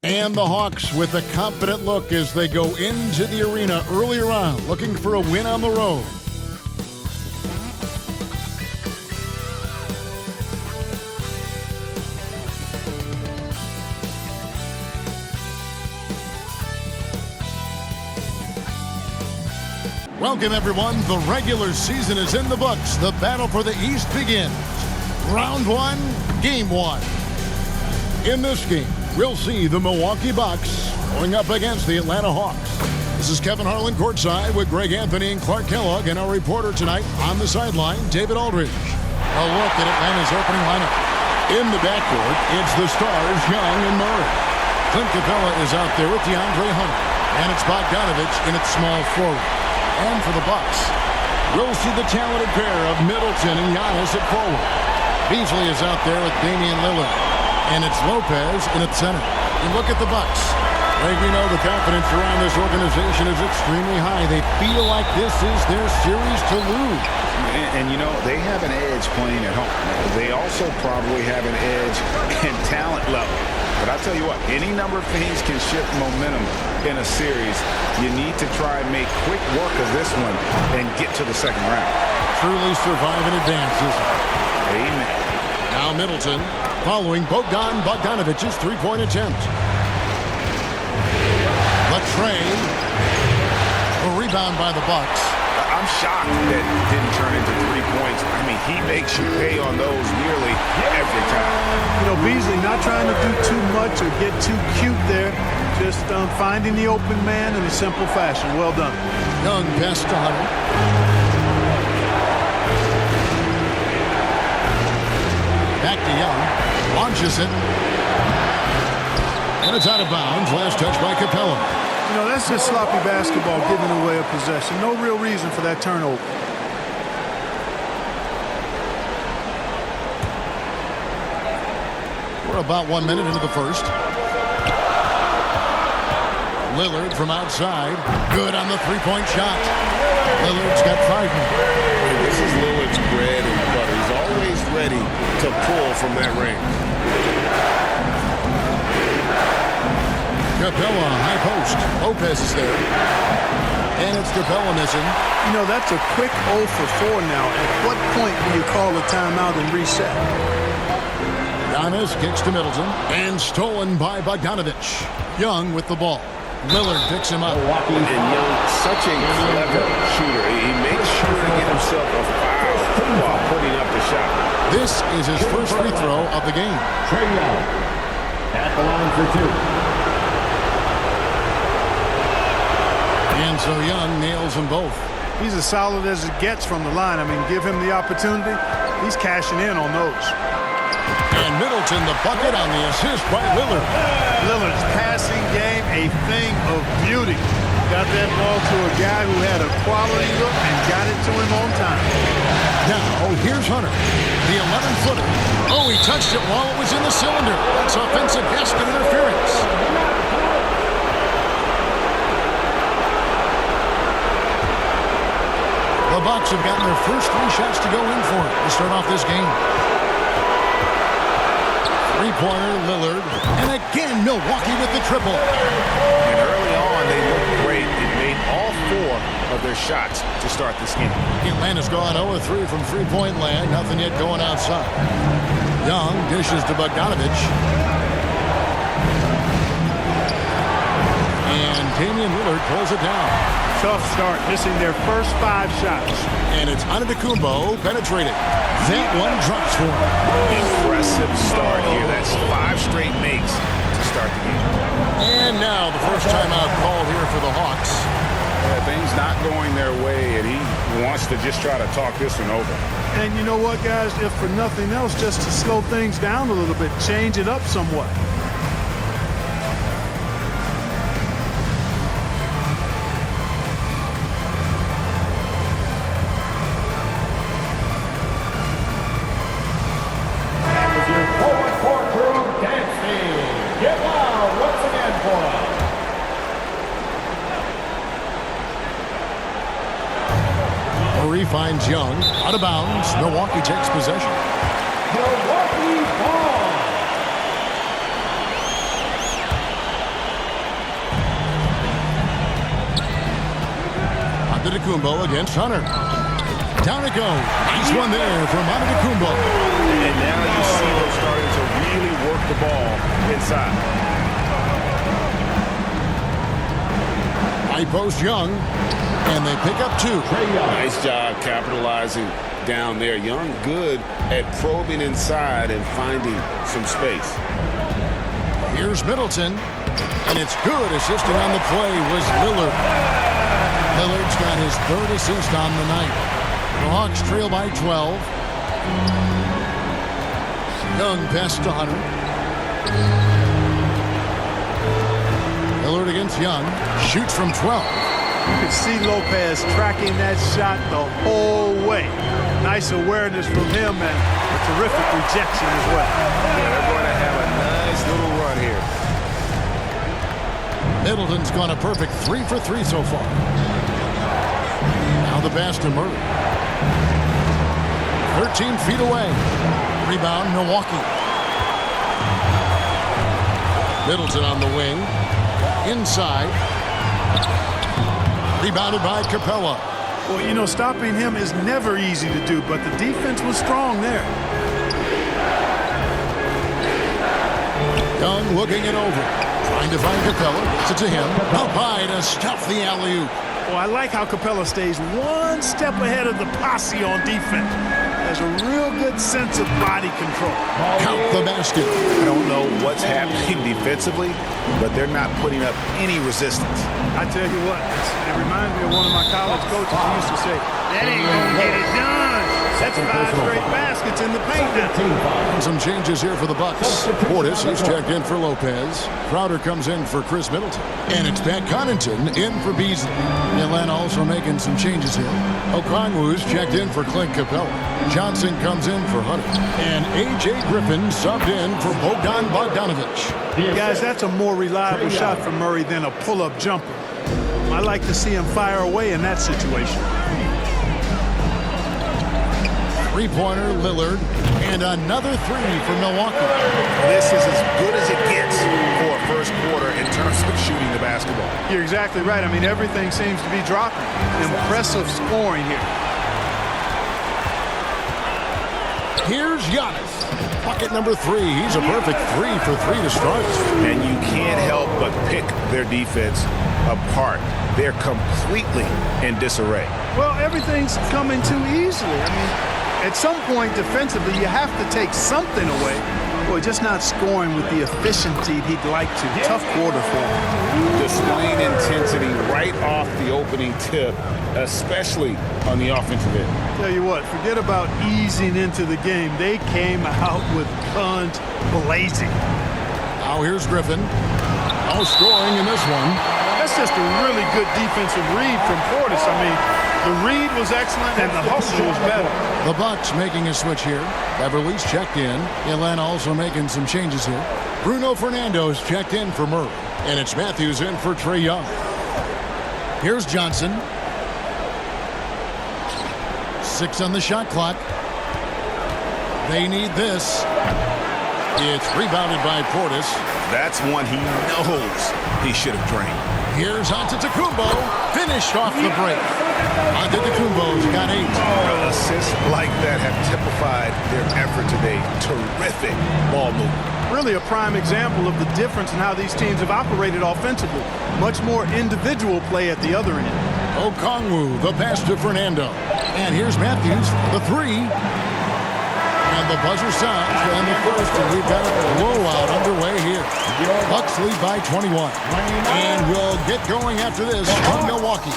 And the Hawks with a confident look as they go into the arena earlier on, looking for a win on the road. Welcome, everyone. The regular season is in the books. The battle for the East begins. Round one, game one. In this game, we'll see the Milwaukee Bucks going up against the Atlanta Hawks. This is Kevin Harlan courtside with Greg Anthony and Clark Kellogg, and our reporter tonight on the sideline, David Aldridge. A look at Atlanta's opening lineup. In the backcourt, it's the stars, Young and Murray. Clint Capella is out there with DeAndre Hunter, and it's Bogdanovich in its small forward. And for the Bucks, we'll see the talented pair of Middleton and Giannis at forward. Beasley is out there with Damian Lillard, and it's Lopez in its center. And look at the Bucks. Like we know, the confidence around this organization is extremely high. They feel like this is their series to lose. And you know, they have an edge playing at home. They also probably have an edge in talent level. But I'll tell you what, any number of things can shift momentum in a series. You need to try and make quick work of this one and get to the second round. Truly survive and advance, isn't it? Amen. Now Middleton following Bogdanovich's three-point attempt. Latrey. A rebound by the Bucks. I'm shocked that didn't turn into 3 points. I mean, he makes you pay on those nearly every time. You know, Beasley not trying to do too much or get too cute there. Just finding the open man in a simple fashion. Well done. Young pass to Hunter. Back to Young. Launches it. And it's out of bounds. Last touch by Capella. You know, that's just sloppy basketball, giving away a possession. No real reason for that turnover. We're about 1 minute into the first. Lillard from outside. Good on the three-point shot. Lillard's got 5 minutes. This is Lillard's bread and butter. He's always ready to pull from that range. Capella, high post. Lopez is there. And it's Capella missing. You know, that's a quick 0 for 4 now. At what point do you call a timeout and reset? Giannis kicks to Middleton. And stolen by Bogdanovich. Young with the ball. Lillard picks him up. And Young, such a clever shooter. He makes sure to get himself a foul while putting up the shot. This is his first free throw of the game. Trae Young at the line for 2. And so Young nails them both. He's as solid as it gets from the line. I mean, give him the opportunity. He's cashing in on those. And Middleton, the bucket on the assist by Lillard. Lillard's passing game, a thing of beauty. Got that ball to a guy who had a quality look and got it to him on time. Now, here's Hunter. The 11-footer. Oh, he touched it while it was in the cylinder. That's offensive basket interference. The Bucks have gotten their first 3 shots to go in for it to start off this game. Three-pointer, Lillard. And again, Milwaukee with the triple. And early on, they looked great. They made all 4 of their shots to start this game. Atlanta's gone 0-3 from three-point land. Nothing yet going outside. Young dishes to Bogdanovich. And Damian Lillard pulls it down. Tough start, missing their first 5 shots. And it's Antetokounmpo penetrated. That one drops for him. Impressive start here. That's 5 straight makes to start the game. And now the first timeout call here for the Hawks. Things not going their way, and he wants to just try to talk this one over. And you know what, guys? If for nothing else, just to slow things down a little bit, change it up somewhat. Finds Young out of bounds. Milwaukee takes possession. Milwaukee ball. Antetokounmpo against Hunter. Down it goes. Nice one there from Antetokounmpo. And now you see them starting to really work the ball inside. High post Young. And they pick up 2. Nice job capitalizing down there. Young good at probing inside and finding some space. Here's Middleton. And it's good. Assisting on the play was Lillard. Lillard's got his 3rd assist on the night. The Hawks trail by 12. Young pass to Hunter. Lillard against Young. Shoots from 12. You could see Lopez tracking that shot the whole way. Nice awareness from him and a terrific rejection as well. Yeah, they're going to have a nice little run here. Middleton's gone a perfect 3 for 3 so far. Now the pass to Murray. 13 feet away. Rebound, Milwaukee. Middleton on the wing. Inside. Rebounded by Capella. Well, you know, stopping him is never easy to do, but the defense was strong there. Young looking it over. Trying to find Capella. Gets it to him. Up high to stuff the alley-oop. Well, I like how Capella stays one step ahead of the posse on defense. Has a real good sense of body control. Count the basket. I don't know what's happening defensively, but they're not putting up any resistance. I tell you what, it reminds me of one of my college coaches who used to say, that ain't gonna get it done. That's 5 straight baskets in the paint now. Some changes here for the Bucks. Portis is checked in for Lopez. Crowder comes in for Chris Middleton. And it's Pat Connaughton in for Beasley. Atlanta also making some changes here. Okongwu's checked in for Clint Capella. Johnson comes in for Hunter. And A.J. Griffin subbed in for Bogdan Bogdanovic. Guys, that's a more reliable shot from Murray than a pull-up jumper. I like to see him fire away in that situation. Three-pointer, Lillard, and another 3 for Milwaukee. This is as good as it gets for a first quarter in terms of shooting the basketball. You're exactly right. I mean, everything seems to be dropping. Impressive scoring here. Here's Giannis. Bucket number 3. He's a perfect 3 for 3 to start. And you can't help but pick their defense apart. They're completely in disarray. Well, everything's coming too easily. I mean, at some point defensively, you have to take something away. Boy, just not scoring with the efficiency he'd like to. Tough quarter for him. Displaying intensity right off the opening tip, especially on the offensive end. Tell you what, forget about easing into the game. They came out with guns blazing. Now here's Griffin. No scoring in this one. That's just a really good defensive read from Portis. I mean, the read was excellent and the hustle was better. The Bucks making a switch here. Beverly's checked in. Atlanta also making some changes here. Bruno Fernando's checked in for Murray. And it's Matthews in for Trae Young. Here's Johnson. 6 on the shot clock. They need this. It's rebounded by Portis. That's one he knows he should have drained. Here's Antetokounmpo. Finished off the break. Antetokounmpo's got 8. Assists like that have typified their effort today. Terrific ball movement. Really a prime example of the difference in how these teams have operated offensively. Much more individual play at the other end. Okongwu, the pass to Fernando. And here's Matthews, the 3. And the buzzer sounds and the first, and we've got a blowout underway here. Bucks lead by 21. And we'll get going after this from Milwaukee.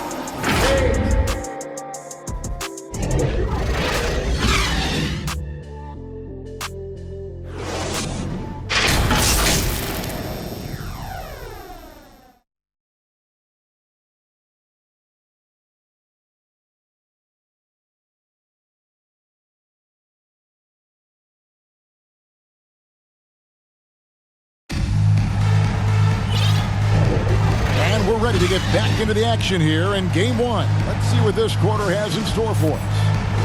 We're ready to get back into the action here in Game 1. Let's see what this quarter has in store for us.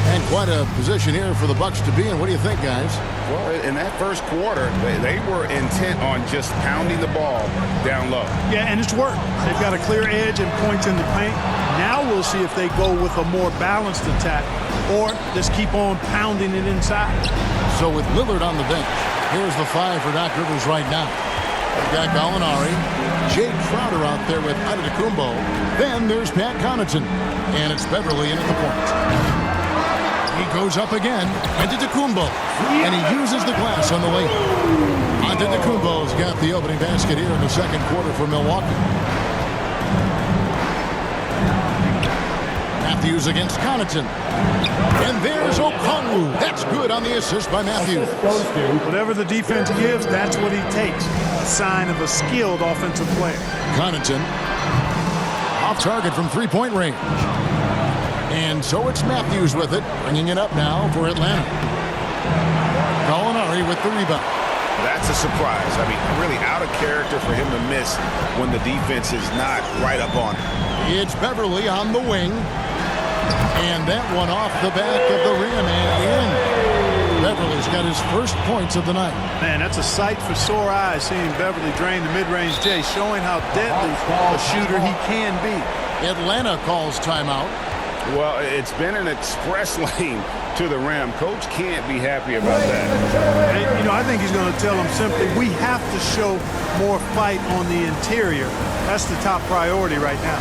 And quite a position here for the Bucks to be in. What do you think, guys? Well, in that first quarter, they were intent on just pounding the ball down low. Yeah, and it's worked. They've got a clear edge and points in the paint. Now we'll see if they go with a more balanced attack or just keep on pounding it inside. So with Lillard on the bench, here's the 5 for Doc Rivers right now. We've got Gallinari, Jay Crowder out there with Antetokounmpo. Then there's Pat Connaughton, and it's Beverly in at the point. He goes up again, Antetokounmpo, and he uses the glass on the lane. Antetokounmpo's got the opening basket here in the second quarter for Milwaukee. Matthews against Connaughton. And there's Okongwu. That's good on the assist by Matthews. Whatever the defense gives, that's what he takes. A sign of a skilled offensive player. Connaughton off target from three-point range. And so it's Matthews with it, bringing it up now for Atlanta. Gallinari with the rebound. That's a surprise. I mean, really out of character for him to miss when the defense is not right up on him. It's Beverly on the wing. And that one off the back of the rim and in. Beverly's got his first points of the night. Man, that's a sight for sore eyes seeing Beverly drain the mid-range J, showing how deadly a shooter he can be. Atlanta calls timeout. Well, it's been an express lane to the rim. Coach can't be happy about that. And, you know, I think he's going to tell them simply, we have to show more fight on the interior. That's the top priority right now.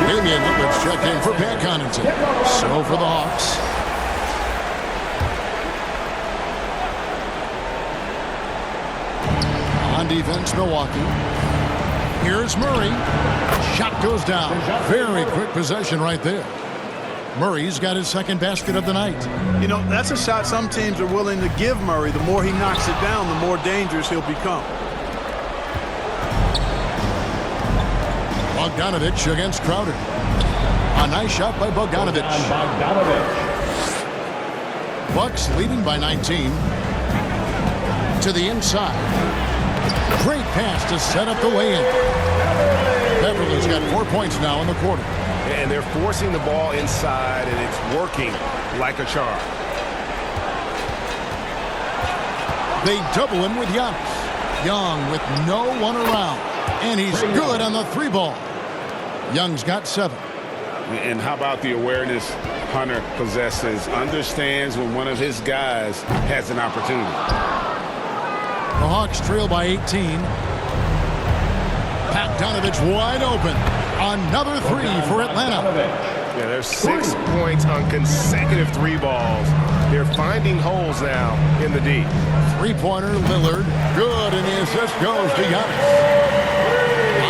Damian Lillard's checked in for Pat Connaughton. So for the Hawks. On defense, Milwaukee. Here's Murray. Shot goes down. Very quick possession right there. Murray's got his second basket of the night. You know, that's a shot some teams are willing to give Murray. The more he knocks it down, the more dangerous he'll become. Bogdanovich against Crowder. A nice shot by Bogdanovich. Bucks leading by 19. To the inside. Great pass to set up the lay-in. Beverly's got 4 points now in the quarter. And they're forcing the ball inside, and it's working like a charm. They double him with Giannis. Young with no one around. And he's good on the 3-ball. Young's got 7. And how about the awareness Hunter possesses? Understands when one of his guys has an opportunity. The Hawks trail by 18. Bogdanovich wide open. Another 3 for Atlanta. Yeah, there's 6 points on consecutive 3 balls. They're finding holes now in the D. Three-pointer, Lillard. Good, and the assist goes to Giannis.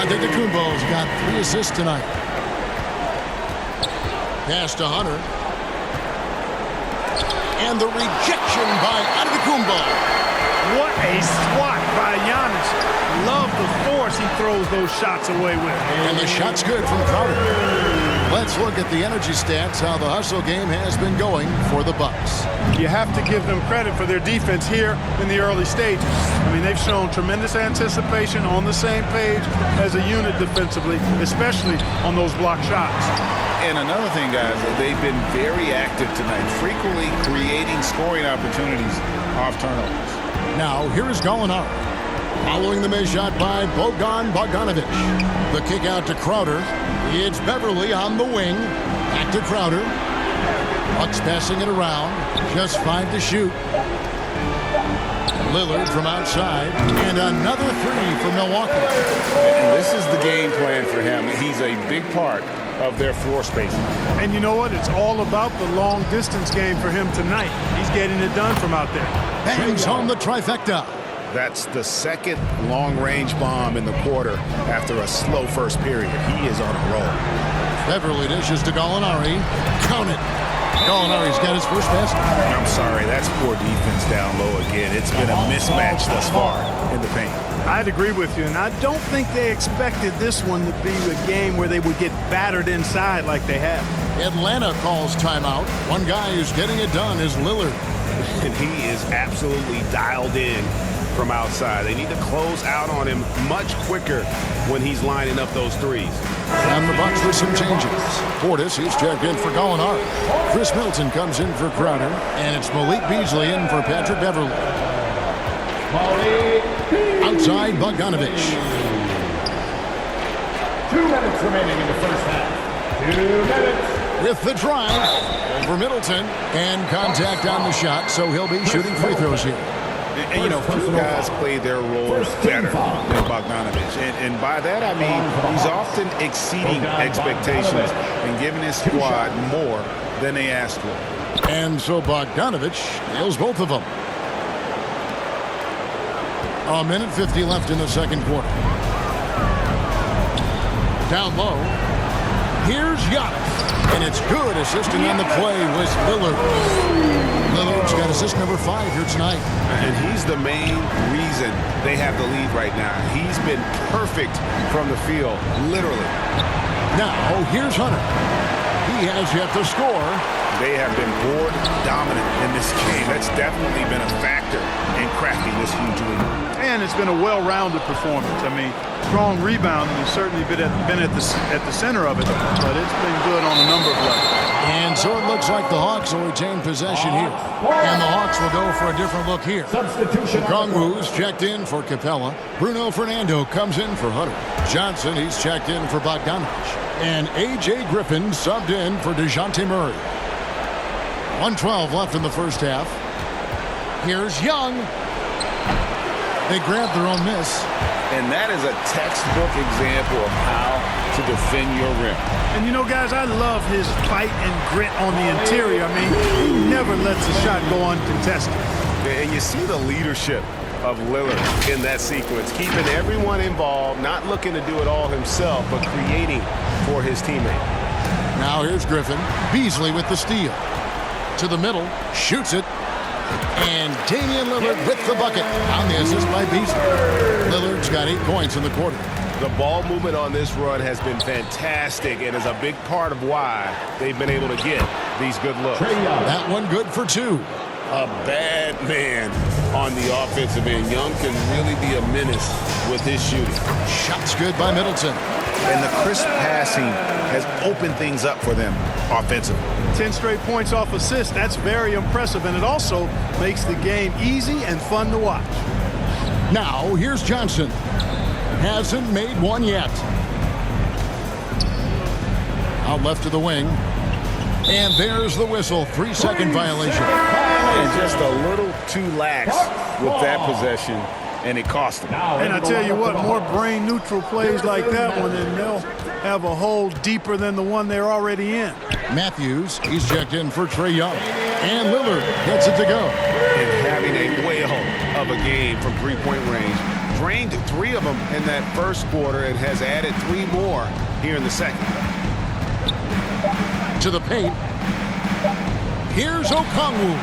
Antetokounmpo's got 3 assists tonight. Pass to Hunter. And the rejection by Antetokounmpo. What a swat by Giannis. Love the force he throws those shots away with. And the shot's good from Crowder. Let's look at the energy stats, how the hustle game has been going for the Bucks. You have to give them credit for their defense here in the early stages. I mean, they've shown tremendous anticipation, on the same page as a unit defensively, especially on those block shots. And another thing, guys, they've been very active tonight, frequently creating scoring opportunities off turnovers. Now, here is Gallinari. Following the missed shot by Bogdanovich. The kick out to Crowder. It's Beverly on the wing. Back to Crowder. Bucks passing it around. Just 5 to shoot. Lillard from outside. And another 3 for Milwaukee. And this is the game plan for him. He's a big part of their floor spacing. And you know what? It's all about the long distance game for him tonight. He's getting it done from out there. Bangs home the trifecta. That's the second long-range bomb in the quarter after a slow first period. He is on a roll. Beverly dishes to Gallinari. Count it. Gallinari's got his first basket. I'm sorry, that's poor defense down low again. It's been a mismatch thus far in the paint. I'd agree with you, and I don't think they expected this one to be a game where they would get battered inside like they have. Atlanta calls timeout. One guy who's getting it done is Lillard. And he is absolutely dialed in from outside. They need to close out on him much quicker when he's lining up those threes. And the Bucks with some changes. Portis, he's checked in for Gallinari. Chris Middleton comes in for Crowder. And it's Malik Beasley in for Patrick Beverly. Outside, Bogdanovich. 2 minutes remaining in the first half. 2 minutes. With the drive over Middleton. And contact on the shot, so he'll be shooting free throws here. And you know, few guys play their roles better than Bogdanovich. And by that, I mean he's often exceeding expectations and giving his squad more than they asked for. And so Bogdanovich nails both of them. A minute 50 left in the second quarter. Down low. Here's Giannis. And it's good. Assisting on the play was Lillard. Lillard's got assist number 5 here tonight. And he's the main reason they have the lead right now. He's been perfect from the field, literally. Now, here's Hunter. He has yet to score. They have been board dominant in this game. That's definitely been a factor in cracking this huge lead. And it's been a well-rounded performance. I mean, strong rebounding has certainly been at the center of it, but it's been good on a number of levels. And so it looks like the Hawks will retain possession here. And the Hawks will go for a different look here. Substitution. Kongwu's checked in for Capella. Bruno Fernando comes in for Hunter. Johnson, he's checked in for Bogdanovich. And A.J. Griffin subbed in for DeJounte Murray. 1:12 left in the first half. Here's Young. They grabbed their own miss. And that is a textbook example of how to defend your rim. And you know, guys, I love his fight and grit on the interior. I mean, he never lets a shot go uncontested. And you see the leadership of Lillard in that sequence, keeping everyone involved, not looking to do it all himself, but creating for his teammate. Now here's Griffin. Beasley with the steal. To the middle, shoots it. And Damian Lillard with the bucket on the assist by Beasley. Lillard's got 8 points in the quarter. The ball movement on this run has been fantastic and is a big part of why they've been able to get these good looks. That one good for 2. A bad man on the offensive end. Young can really be a menace with his shooting. Shots good by Middleton. And the crisp passing has opened things up for them offensively. 10 straight points off assists. That's very impressive, and it also makes the game easy and fun to watch. Now, here's Johnson. Hasn't made one yet. Out left of the wing. And there's the whistle. 3-second violation. And just a little too lax with that possession, and it cost them. And I tell you what, more brain-neutral plays like that one, and they'll have a hole deeper than the one they're already in. Matthews, he's checked in for Trae Young. And Lillard gets it to go. And having a whale of a game from three-point range. Drained 3 of them in that first quarter and has added 3 more here in the second. To the paint. Here's Okongwu.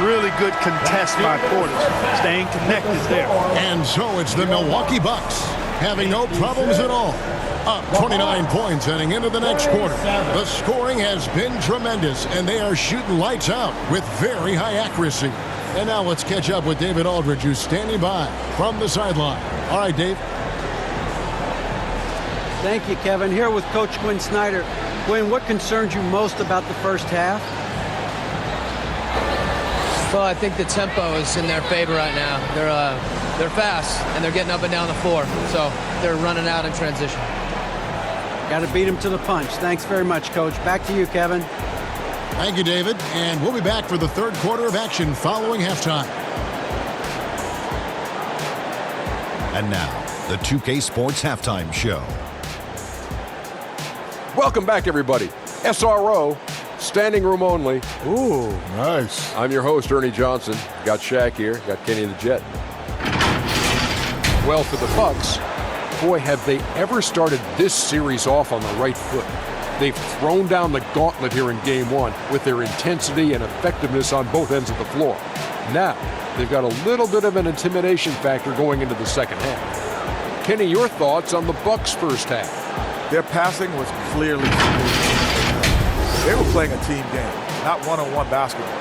Really good contest by Portis. Staying connected there. And so it's the Milwaukee Bucks having no problems at all. Up 29 points heading into the next quarter. The scoring has been tremendous, and they are shooting lights out with very high accuracy. And now let's catch up with David Aldridge, who's standing by from the sideline. All right, Dave. Thank you, Kevin. Here with Coach Quinn Snyder. Quinn, what concerns you most about the first half? Well, I think the tempo is in their favor right now. They're fast, and they're getting up and down the floor, so they're running out in transition. Got to beat them to the punch. Thanks very much, Coach. Back to you, Kevin. Thank you, David. And we'll be back for the third quarter of action following halftime. And now, the 2K Sports Halftime Show. Welcome back, everybody. SRO, standing room only. Ooh, nice. I'm your host, Ernie Johnson. Got Shaq here. Got Kenny the Jet. Well, for the Bucks, boy, have they ever started this series off on the right foot. They've thrown down the gauntlet here in Game 1 with their intensity and effectiveness on both ends of the floor. Now, they've got a little bit of an intimidation factor going into the second half. Kenny, your thoughts on the Bucks' first half? Their passing was clearly superior. They were playing a team game, not one-on-one basketball.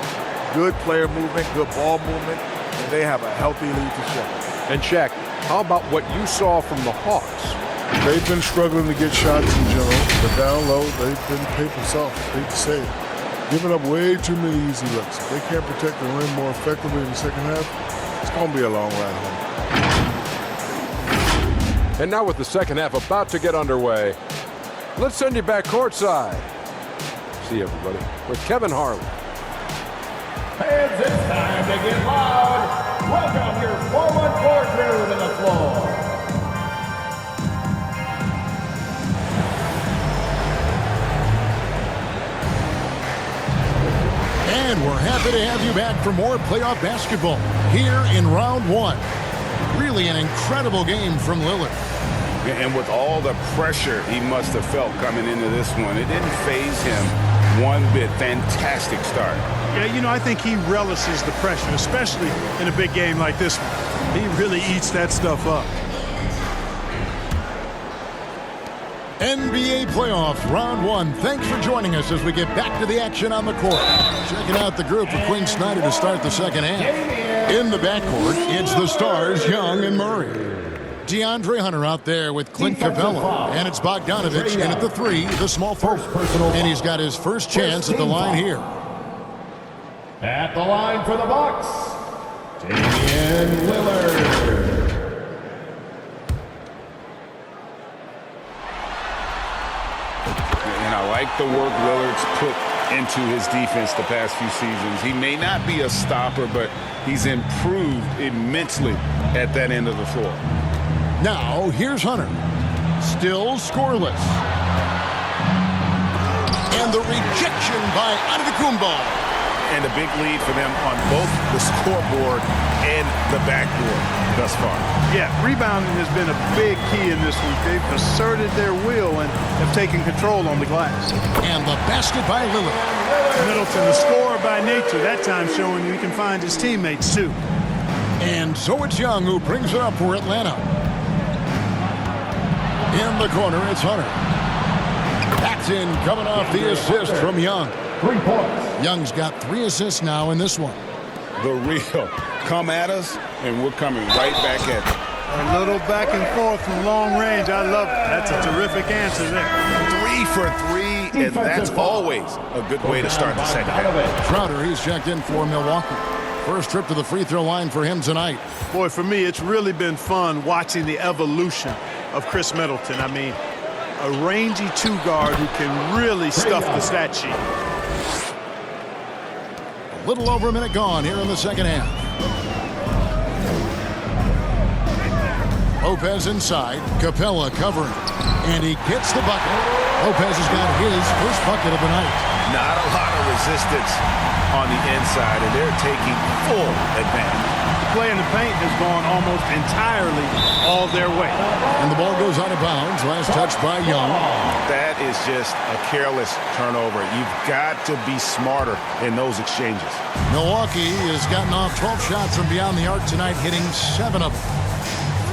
Good player movement, good ball movement, and they have a healthy lead to show. And Shaq, how about what you saw from the Hawks? They've been struggling to get shots in general, but down low, they've been paper soft. Hate to say it. Giving up way too many easy looks. If they can't protect the rim more effectively in the second half, it's going to be a long ride home. And now with the second half about to get underway, let's send you back courtside. See everybody with Kevin Harlan. Fans, it's time to get loud. Welcome your forward court crew to the floor. And we're happy to have you back for more playoff basketball here in round one. Really an incredible game from Lillard. And with all the pressure he must have felt coming into this one, it didn't faze him one bit. Fantastic start. Yeah, you know, I think he relishes the pressure, especially in a big game like this one. He really eats that stuff up. NBA playoffs, round one. Thanks for joining us as we get back to the action on the court. Checking out the group for Quinn Snyder to start the second half. In the backcourt, it's the stars, Young and Murray. DeAndre Hunter out there with Clint Capella. And it's Bogdanovich in at the three, the small forward. And he's got his first chance at the line here. At the line for the Bucks, Damian Lillard. And I like the work Lillard's put into his defense the past few seasons. He may not be a stopper, but he's improved immensely at that end of the floor. Now, here's Hunter. Still scoreless. And the rejection by Antetokounmpo. And a big lead for them on both the scoreboard and the backboard thus far. Yeah, rebounding has been a big key in this one. They've asserted their will and have taken control on the glass. And the basket by Lillard. Middleton, the scorer by nature, that time showing you he can find his teammates too. And so it's Young who brings it up for Atlanta. In the corner, it's Hunter. Paxton coming off the assist from Young. 3 points. Young's got 3 assists now in this one. The real come at us, and we're coming right back at you. A little back and forth from long range. I love it. That's a terrific answer there. 3 for 3, and that's always a good way to start the second half. Crowder, he's checked in for Milwaukee. First trip to the free throw line for him tonight. Boy, for me, it's really been fun watching the evolution of Chris Middleton. I mean, a rangy two-guard who can really stuff the stat sheet. A little over a minute gone here in the second half. Lopez inside. Capella covering. And he gets the bucket. Lopez has got his first bucket of the night. Not a lot of resistance on the inside, and they're taking full advantage. The play in the paint has gone almost entirely all their way. And the ball goes out of bounds. Last touch by Young. That is just a careless turnover. You've got to be smarter in those exchanges. Milwaukee has gotten off 12 shots from beyond the arc tonight, hitting 7 of them.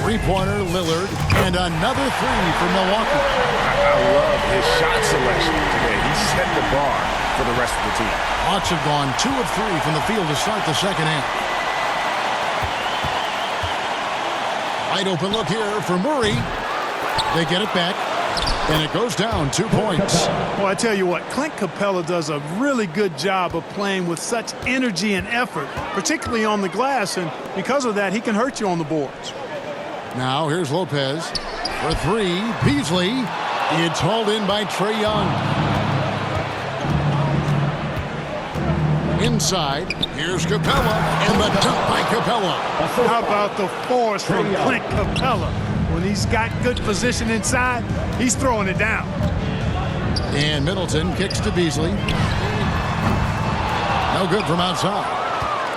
Three-pointer, Lillard, and another 3 for Milwaukee. I love his shot selection today. He set the bar for the rest of the team. Hawks have gone 2 of 3 from the field to start the second half. Wide open look here for Murray. They get it back, and it goes down 2 points. Well, I tell you what, Clint Capella does a really good job of playing with such energy and effort, particularly on the glass, and because of that, he can hurt you on the boards. Now here's Lopez for 3. Beasley. It's hauled in by Trae Young. Inside, here's Capella, and the dunk by Capella. How about the force from Clint Capella? When he's got good position inside, he's throwing it down. And Middleton kicks to Beasley. No good from outside.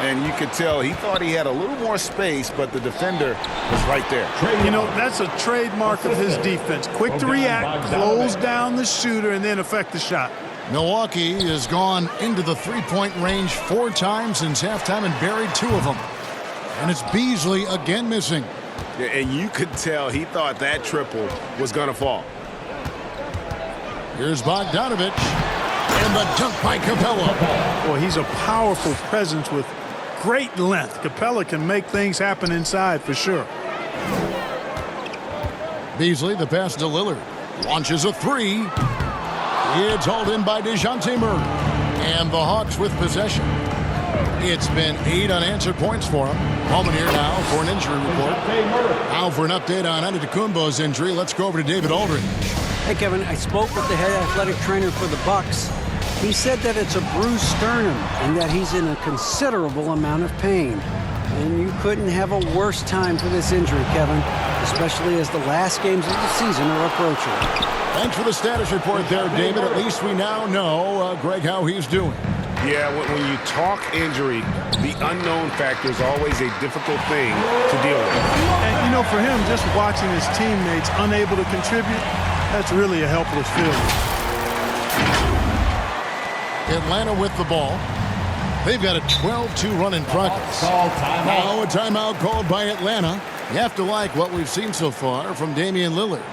And you could tell he thought he had a little more space, but the defender was right there. You know, that's a trademark of his defense. Quick to react, close down the shooter, and then affect the shot. Milwaukee has gone into the three-point range 4 times since halftime and buried 2 of them. And it's Beasley again missing. Yeah, and you could tell he thought that triple was going to fall. Here's Bogdanovich. And the dunk by Capella. Boy, he's a powerful presence with great length. Capella can make things happen inside for sure. Beasley, the pass to Lillard. Launches a three. It's hauled in by DeJounte Murray. And the Hawks with possession. It's been 8 unanswered points for him. Moment here now for an injury report. Now for an update on Antetokounmpo's injury, let's go over to David Aldridge. Hey, Kevin, I spoke with the head athletic trainer for the Bucks. He said that it's a bruised sternum and that he's in a considerable amount of pain. And you couldn't have a worse time for this injury, Kevin, especially as the last games of the season are approaching. Thanks for the status report there, David. At least we now know, Greg, how he's doing. Yeah, when you talk injury, the unknown factor is always a difficult thing to deal with. And, you know, for him, just watching his teammates unable to contribute, that's really a helpless feeling. Atlanta with the ball. They've got a 12-2 run in progress. Now a timeout called by Atlanta. You have to like what we've seen so far from Damian Lillard.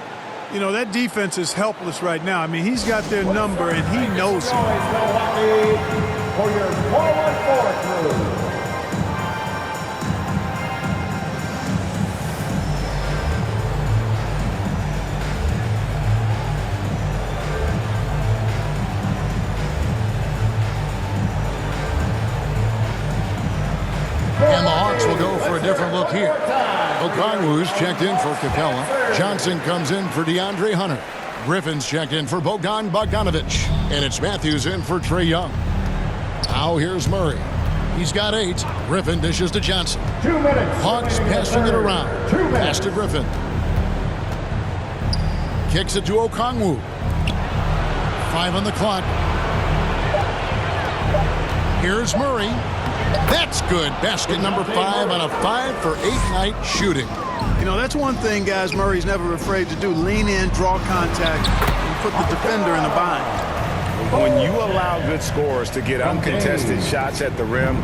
You know, that defense is helpless right now. I mean, he's got their number, and he knows it. For your forward crew. And the Hawks will go for a different look here. Okongwu's checked in for Capella. Johnson comes in for DeAndre Hunter. Griffin's checked in for Bogdan Bogdanovic. And it's Matthews in for Trae Young. Now here's Murray. He's got 8. Griffin dishes to Johnson. 2 minutes. Hawks passing it around. Pass to Griffin. Kicks it to Okongwu. 5 on the clock. Here's Murray. That's good. Basket number 5 on a 5-for-8 night shooting. You know, that's one thing, guys, Murray's never afraid to do. Lean in, draw contact, and put the defender in a bind. When you allow good scorers to get uncontested shots at the rim,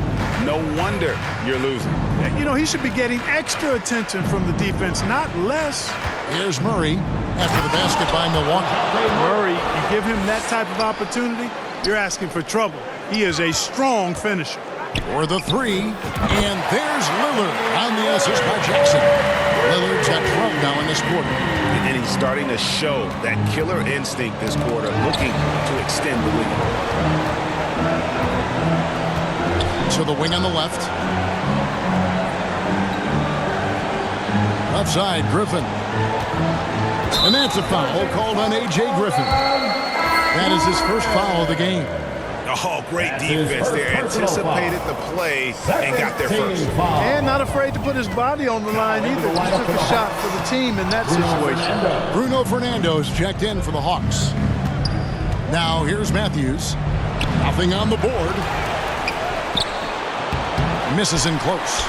no wonder you're losing. You know, he should be getting extra attention from the defense, not less. Here's Murray after the basket by Milwaukee. Murray, you give him that type of opportunity, you're asking for trouble. He is a strong finisher. For the 3, and there's Lillard on the assist by Jackson. Lillard's at 12 now in this quarter. And he's starting to show that killer instinct this quarter, looking to extend the lead. To the wing on the left. Left side, Griffin. And that's a foul called on A.J. Griffin. That is his first foul of the game. Oh, great defense there. Anticipated the play and got there first. And not afraid to put his body on the line either. He took a shot for the team in that situation. Bruno Fernando's checked in for the Hawks. Now here's Matthews. Nothing on the board. Misses in close.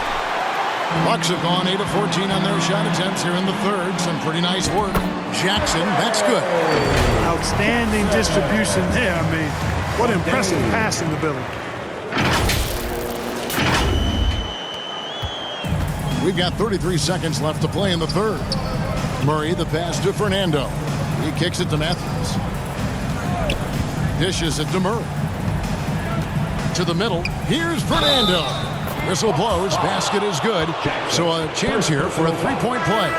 Bucks have gone 8 of 14 on their shot attempts here in the third. Some pretty nice work. Jackson, that's good. Outstanding distribution there. I mean, what impressive passing ability. We've got 33 seconds left to play in the third. Murray, the pass to Fernando. He kicks it to Matthews. Dishes it to Murray. To the middle. Here's Fernando. Whistle blows. Basket is good. So a chance here for a three-point play.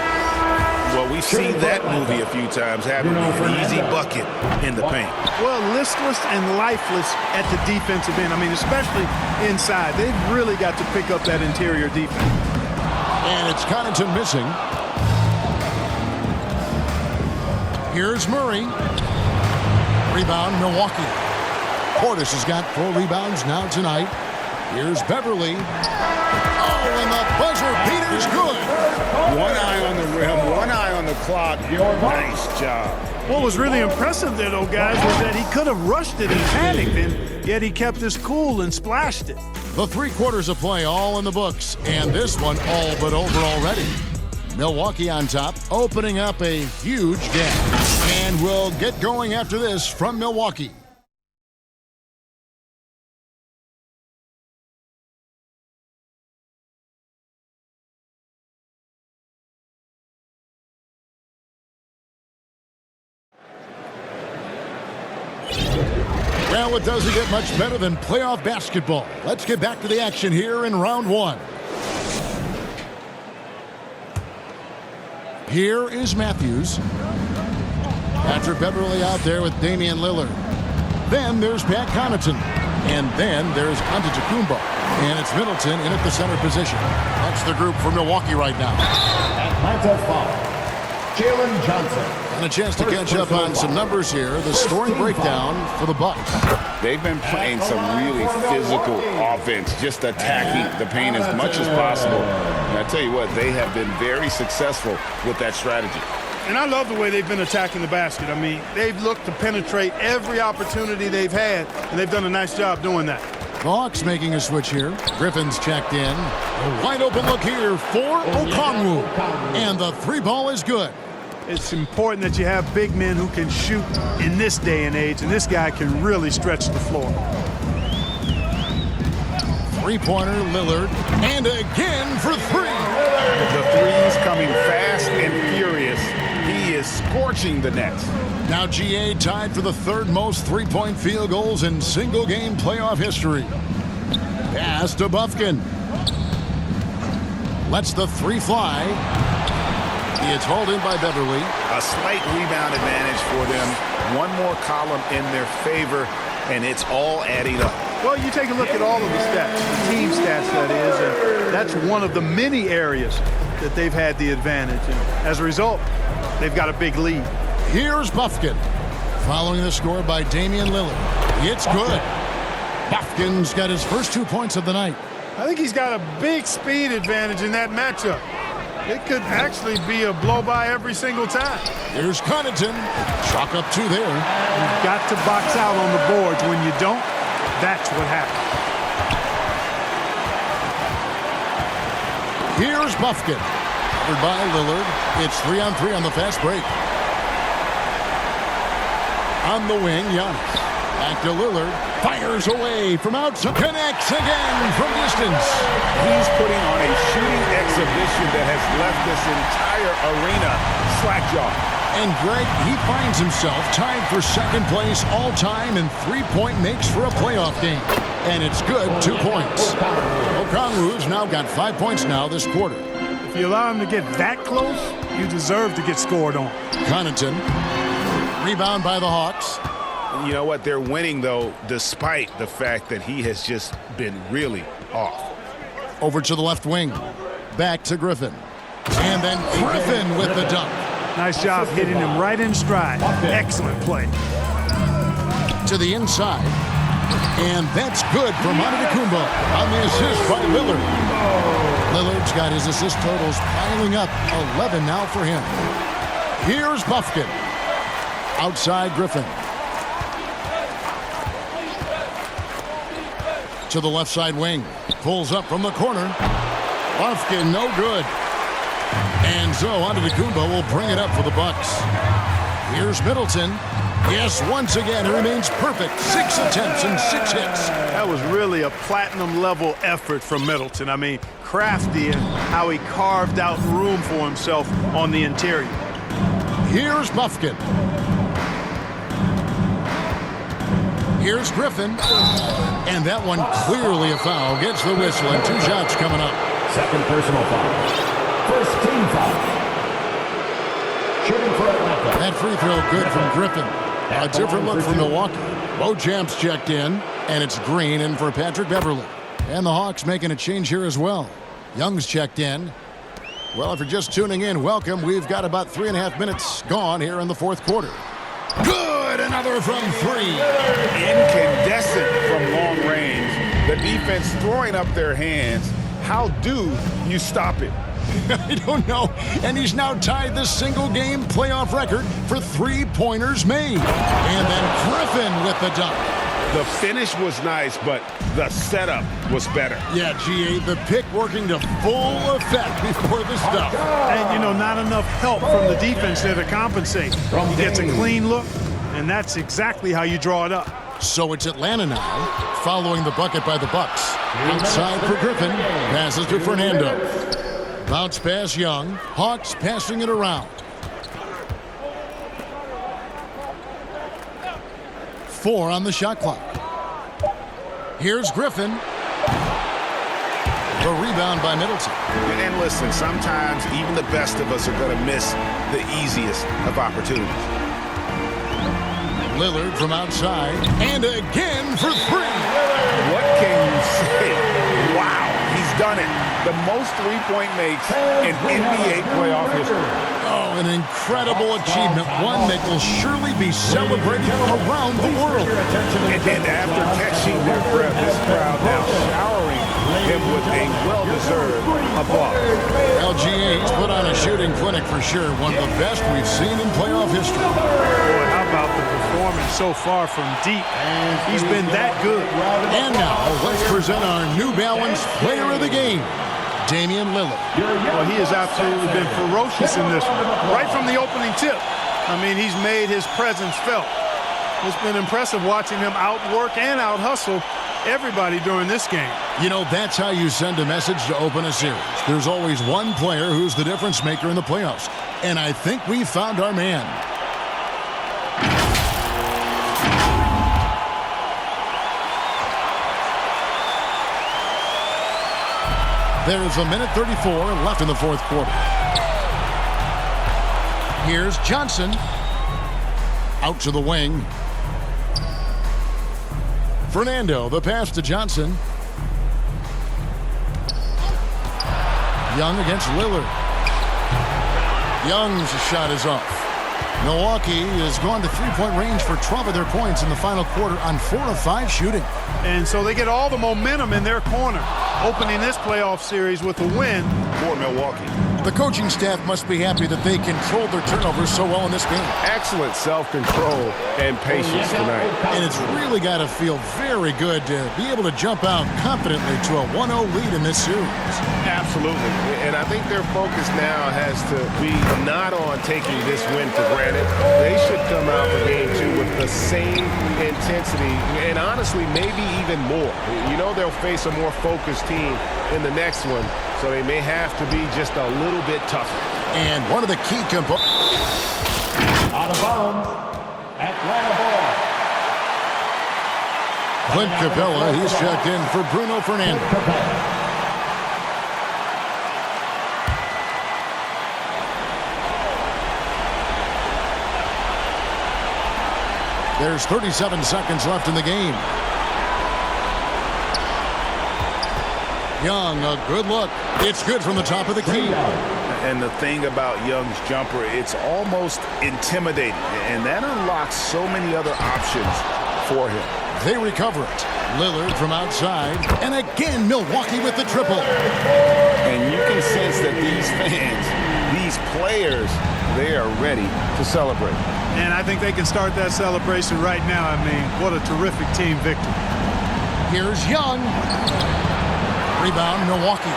Well, we've seen that movie a few times, haven't we? An easy bucket in the paint. Well, listless and lifeless at the defensive end. I mean, especially inside. They've really got to pick up that interior defense. And it's Connaughton missing. Here's Murray. Rebound, Milwaukee. Portis has got 4 rebounds now tonight. Here's Beverly. Oh, and the buzzer beater's good. One eye on the rim, one eye on the clock. Nice job. What was really impressive there, though, guys, was that he could have rushed it and panicked, and yet he kept his cool and splashed it. The 3 quarters of play all in the books, and this one all but over already. Milwaukee on top, opening up a huge gap. And we'll get going after this from Milwaukee. Well, it doesn't get much better than playoff basketball. Let's get back to the action here in round one. Here is Matthews. Patrick Beverley out there with Damian Lillard. Then there's Pat Connaughton. And then there's Antetokounmpo. And it's Middleton in at the center position. That's the group for Milwaukee right now. Atlanta foul. Jalen Johnson. And a chance to catch up on some numbers here. The scoring breakdown for the Bucks. They've been playing some really physical offense, just attacking the paint as much as possible. And I tell you what, they have been very successful with that strategy. And I love the way they've been attacking the basket. I mean, they've looked to penetrate every opportunity they've had, and they've done a nice job doing that. The Hawks making a switch here. Griffin's checked in. A wide open look here for Okongwu. And the three ball is good. It's important that you have big men who can shoot in this day and age, and this guy can really stretch the floor. Three-pointer, Lillard. And again for three. The threes coming fast and furious. He is scorching the nets. Now GA tied for the third most three-point field goals in single-game playoff history. Pass to Bufkin. Lets the three fly. It's hauled in by Beverley. A slight rebound advantage for them. One more column in their favor, and it's all adding up. Well, you take a look at all of the stats, the team stats that is, and that's one of the many areas that they've had the advantage. And as a result, they've got a big lead. Here's Bufkin. Following the score by Damian Lillard. It's good. Bufkin's got his first 2 points of the night. I think he's got a big speed advantage in that matchup. It could actually be a blow-by every single time. Here's Connaughton. Chalk up two there. You've got to box out on the boards. When you don't, that's what happens. Here's Bufkin. Covered by Lillard. It's 3-on-3 on the fast break. On the wing, Giannis. Back to Lillard. Fires away from outside. Connects again from distance. He's putting on a shooting exhibition that has left this entire arena slack-jawed. And Greg, he finds himself tied for second place all-time in three-point makes for a playoff game. And it's good, 2 points. Okongwu's now got 5 points now this quarter. If you allow him to get that close, you deserve to get scored on. Connaughton. Rebound by the Hawks. You know what? They're winning, though, despite the fact that he has just been really off. Over to the left wing. Back to Griffin. And then Griffin with the dunk. Nice job hitting him right in stride. Excellent play. To the inside. And that's good from Antetokounmpo on the assist by Lillard. Lillard's got his assist totals piling up. 11 now for him. Here's Bufkin. Outside Griffin. To the left side wing. Pulls up from the corner. Bufkin, no good. And so Antetokounmpo will bring it up for the Bucks. Here's Middleton. Yes, once again, he remains perfect. 6 attempts and 6 hits. That was really a platinum-level effort from Middleton. I mean, crafty in how he carved out room for himself on the interior. Here's Bufkin. Here's Griffin. And that one clearly a foul. Gets the whistle and 2 shots coming up. Second personal foul. First team foul. Shooting for Atlanta. That free throw good from Griffin. A different look for Milwaukee. Beauchamp's checked in, and it's Green in for Patrick Beverley. And the Hawks making a change here as well. Young's checked in. Well, if you're just tuning in, welcome. We've got about 3.5 minutes gone here in the fourth quarter. Good! Another from 3. Incandescent from long range. The defense throwing up their hands. How do you stop it? I don't know. And he's now tied the single-game playoff record for three-pointers made. And then Griffin with the dunk. The finish was nice, but the setup was better. Yeah, GA, the pick working to full effect before the stuff. And, you know, not enough help from the defense there to compensate. He gets a clean look, and that's exactly how you draw it up. So it's Atlanta now, following the bucket by the Bucks. Outside for Griffin, passes to Fernando. Bounce pass Young. Hawks passing it around. 4 on the shot clock. Here's Griffin. The rebound by Middleton. And listen, sometimes even the best of us are going to miss the easiest of opportunities. Lillard from outside, and again for 3. What can you say? Wow, he's done it. The most three-point makes in NBA playoff history. Oh, an incredible achievement, one that will surely be celebrated around the world. And after catching their breath, this crowd now showering him with a well-deserved applause. LGA's put on a shooting clinic for sure, one of the best we've seen in playoff history. Boy, how about the performance so far from deep? He's been that good. And now, let's present our New Balance Player of the Game, Damian Lillard. Well, he has absolutely been ferocious in this one, right from the opening tip. I mean, he's made his presence felt. It's been impressive watching him outwork and out-hustle everybody during this game. You know, that's how you send a message to open a series. There's always one player who's the difference maker in the playoffs. And I think we found our man. There's a minute 34 left in the fourth quarter. Here's Johnson. Out to the wing. Fernando, the pass to Johnson. Young against Lillard. Young's shot is off. Milwaukee has gone to three-point range for 12 of their points in the final quarter on 4 of 5 shooting. And so they get all the momentum in their corner, opening this playoff series with a win for Milwaukee. The coaching staff must be happy that they controlled their turnovers so well in this game. Excellent self-control and patience tonight. And it's really got to feel very good to be able to jump out confidently to a 1-0 lead in this series. Absolutely. And I think their focus now has to be not on taking this win for granted. They should come out for game 2 with the same intensity and honestly maybe even more. You know they'll face a more focused team in the next one, so they may have to be just a little bit tougher. And one of the key components. Out of bounds, Atlanta ball. Clint Capella, he's checked in for Bruno Fernando. There's 37 seconds left in the game. Young, a good look. It's good from the top of the key. And the thing about Young's jumper, it's almost intimidating. And that unlocks so many other options for him. They recover it. Lillard from outside. And again, Milwaukee with the triple. And you can sense that these fans, these players, they are ready to celebrate. And I think they can start that celebration right now. I mean, what a terrific team victory. Here's Young. Rebound, Milwaukee.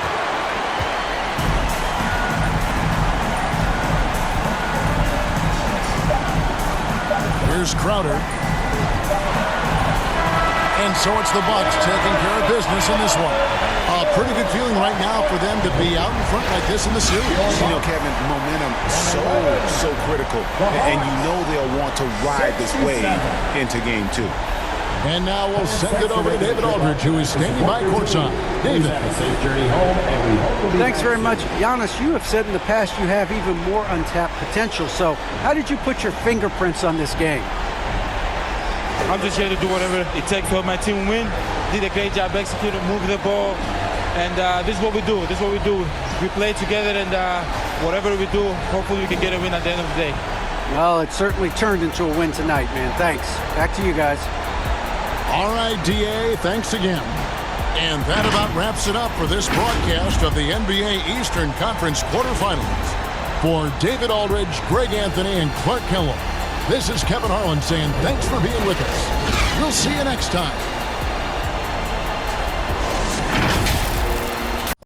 Here's Crowder. And so it's the Bucks taking care of business in this one. A pretty good feeling right now for them to be out in front like this in the series. You know, Kevin, momentum so critical. And you know they'll want to ride this wave into game 2. And now we'll send it over to David Aldridge, who is standing by courtside. David. Thanks very much. Giannis, you have said in the past you have even more untapped potential. So how did you put your fingerprints on this game? I'm just here to do whatever it takes to help my team win. Did a great job executing, moving the ball. And this is what we do. This is what we do. We play together, and whatever we do, hopefully we can get a win at the end of the day. Well, it certainly turned into a win tonight, man. Thanks. Back to you guys. All right, D.A., thanks again. And that about wraps it up for this broadcast of the NBA Eastern Conference quarterfinals. For David Aldridge, Greg Anthony, and Clark Kellogg, this is Kevin Harlan saying thanks for being with us. We'll see you next time.